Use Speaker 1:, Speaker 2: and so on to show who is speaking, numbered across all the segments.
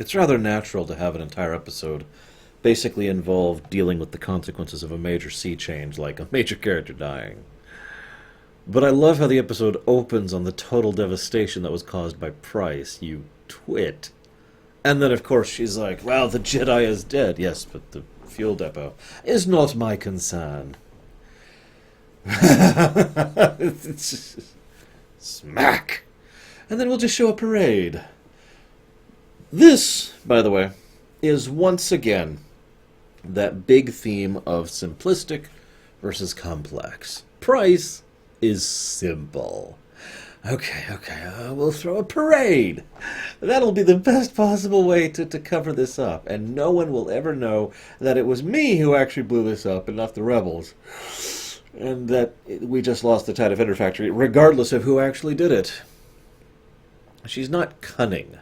Speaker 1: It's rather natural to have an entire episode basically involve dealing with the consequences of a major sea change, like a major character dying. But I love how the episode opens on the total devastation that was caused by Price, you twit. And then, of course, she's like, well, the Jedi is dead. Yes, but the fuel depot is not my concern. It's just, smack! And then we'll just show a parade. This, by the way, is once again that big theme of simplistic versus complex. Price is simple. Okay, we'll throw a parade. That'll be the best possible way to cover this up, and no one will ever know that it was me who actually blew this up and not the rebels, and that we just lost the TIE Defender factory, regardless of who actually did it. She's not cunning.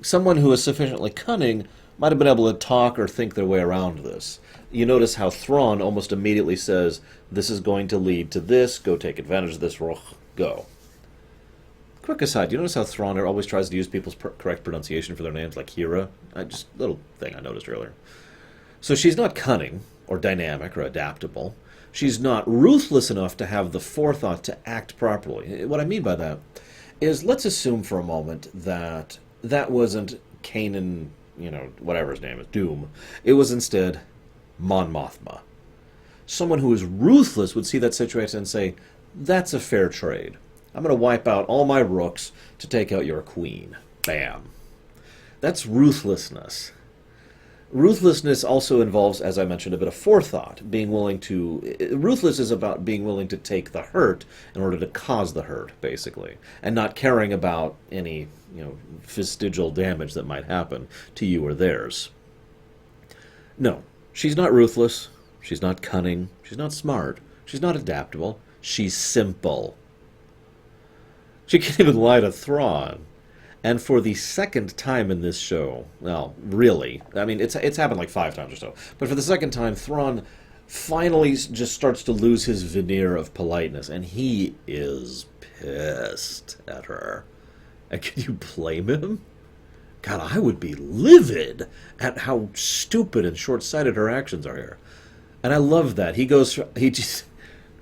Speaker 1: Someone who is sufficiently cunning might have been able to talk or think their way around this. You notice how Thrawn almost immediately says, this is going to lead to this, go take advantage of this, go. Quick aside, do you notice how Thrawn always tries to use people's correct pronunciation for their names, like Hera? Just a little thing I noticed earlier. So she's not cunning, or dynamic, or adaptable. She's not ruthless enough to have the forethought to act properly. What I mean by that is, let's assume for a moment that that wasn't Kanan, whatever his name is, DUME. It was instead Mon Mothma. Someone who is ruthless would see that situation and say, that's a fair trade. I'm going to wipe out all my rooks to take out your queen. Bam. That's ruthlessness. Ruthlessness also involves, as I mentioned, a bit of forethought. Ruthless is about being willing to take the hurt in order to cause the hurt, basically, and not caring about any, vestigial damage that might happen to you or theirs. No, she's not ruthless. She's not cunning. She's not smart. She's not adaptable. She's simple. She can't even lie to Thrawn. And for the second time in this show, well, really, I mean, it's happened like 5 times or so, but for the second time, Thrawn finally just starts to lose his veneer of politeness, and he is pissed at her. And can you blame him? God, I would be livid at how stupid and short-sighted her actions are here. And I love that. This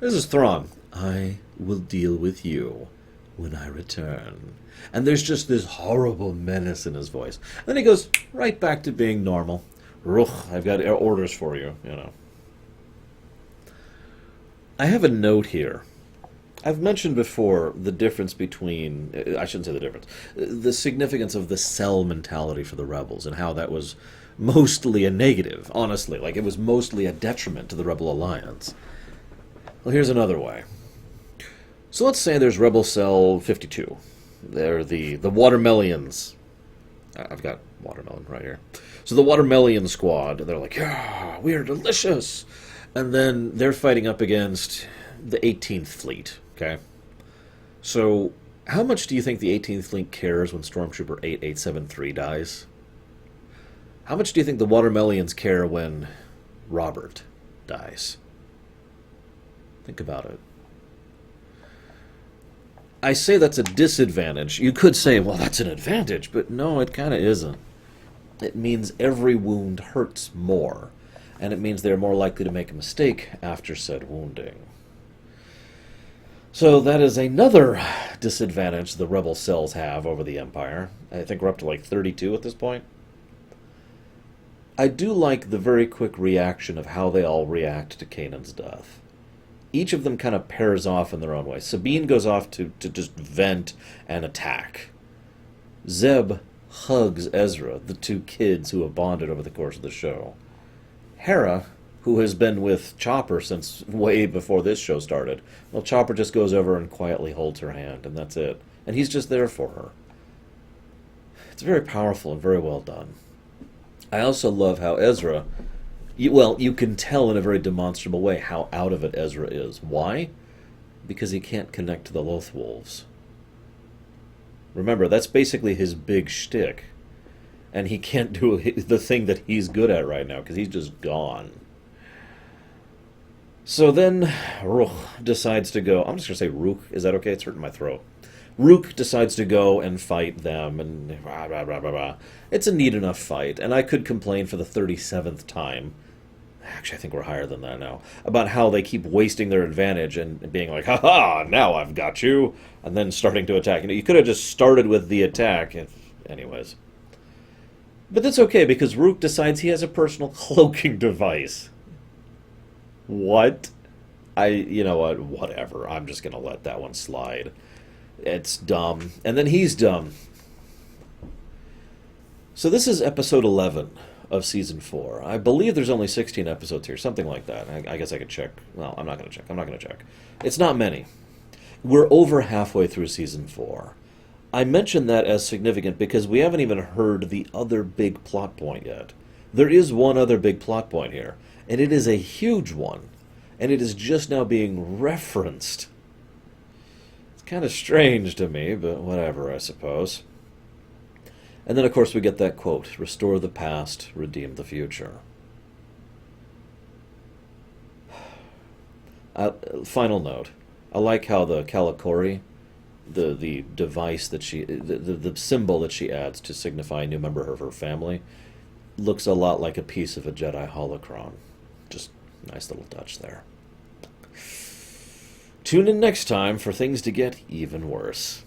Speaker 1: is Thrawn. I will deal with you when I return. And there's just this horrible menace in his voice. And then he goes right back to being normal. I've got orders for you, I have a note here. I've mentioned before the difference between, I shouldn't say the difference, the significance of the cell mentality for the rebels and how that was mostly a negative, honestly. Like, it was mostly a detriment to the Rebel Alliance. Well, here's another way. So let's say there's Rebel Cell 52. They're the Watermelons. I've got watermelon right here. So the Watermelon squad, they're like, yeah, we are delicious. And then they're fighting up against the 18th Fleet, okay? So how much do you think the 18th Fleet cares when Stormtrooper 8873 dies? How much do you think the Watermelons care when Robert dies? Think about it. I say that's a disadvantage. You could say, well, that's an advantage, but no, it kind of isn't. It means every wound hurts more, and it means they're more likely to make a mistake after said wounding. So that is another disadvantage the rebel cells have over the Empire. I think we're up to like 32 at this point. I do like the very quick reaction of how they all react to Kanan's death. Each of them kind of pairs off in their own way. Sabine goes off to just vent and attack. Zeb hugs Ezra, the 2 kids who have bonded over the course of the show. Hera, who has been with Chopper since way before this show started, well, Chopper just goes over and quietly holds her hand, and that's it. And he's just there for her. It's very powerful and very well done. I also love how Ezra... you can tell in a very demonstrable way how out of it Ezra is. Why? Because he can't connect to the Lothwolves. Remember, that's basically his big shtick. And he can't do the thing that he's good at right now, because he's just gone. So then, Rook decides to go... I'm just going to say Rook. Is that okay? It's hurting my throat. Rook decides to go and fight them, and blah, blah, blah, blah, blah. It's a neat enough fight, and I could complain for the 37th time. Actually, I think we're higher than that now. About how they keep wasting their advantage and being like, "Ha, now I've got you," and then starting to attack. You could have just started with the attack. Anyways. But that's okay, because Rook decides he has a personal cloaking device. What? You know what, whatever. I'm just going to let that one slide. It's dumb. And then he's dumb. So this is episode 11 of season 4. I believe there's only 16 episodes here, something like that. I guess I could check. Well, I'm not going to check. It's not many. We're over halfway through season 4. I mention that as significant because we haven't even heard the other big plot point yet. There is one other big plot point here, and it is a huge one, and it is just now being referenced. It's kind of strange to me, but whatever, I suppose. And then, of course, we get that quote, "Restore the past, redeem the future." Final note. I like how the Kalikori, the device that the symbol that she adds to signify a new member of her family, looks a lot like a piece of a Jedi holocron. Just nice little touch there. Tune in next time for things to get even worse.